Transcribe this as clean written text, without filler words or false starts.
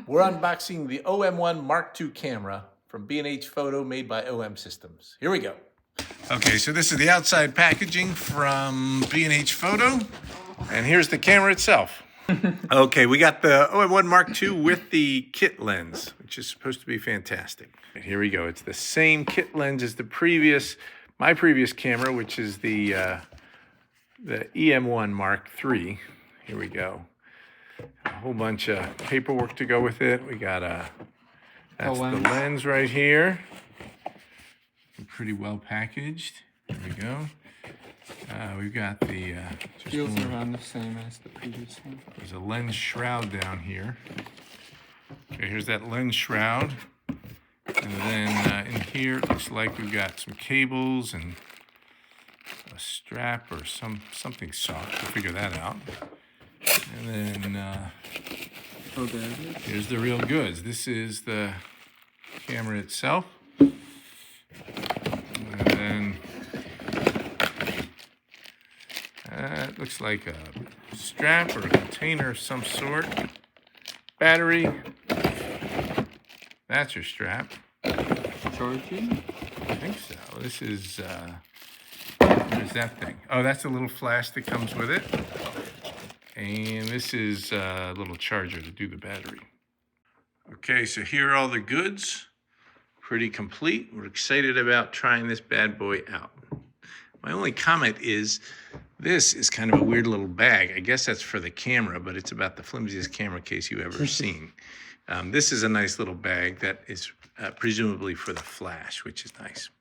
We're unboxing the OM-1 Mark II camera from B&H Photo made by OM Systems. Here we go. Okay, so this is the outside packaging from B&H Photo, and here's the camera itself. Okay, we got the OM-1 Mark II with the kit lens, which is supposed to be fantastic. And here we go. It's the same kit lens as my previous camera, which is the OM-1 Mark III. Here we go. A whole bunch of paperwork to go with it. We got that's the lens right here. Pretty well packaged. There we go. We've got the feels around the same as the previous one. There's a lens shroud down here. Okay, here's that lens shroud. And then in here it looks like we've got some cables and a strap or something soft. We'll figure that out. And then here's the real goods. This is the camera itself. And then it looks like a strap or a container of some sort. Battery. That's your strap. Charging? I think so. This is, what is that thing? Oh, that's a little flash that comes with it. And this is a little charger to do the battery. Okay, so here are all the goods. Pretty complete. We're excited about trying this bad boy out. My only comment is this is kind of a weird little bag. I guess that's for the camera, but it's about the flimsiest camera case you've ever seen. This is a nice little bag that is presumably for the flash, which is nice.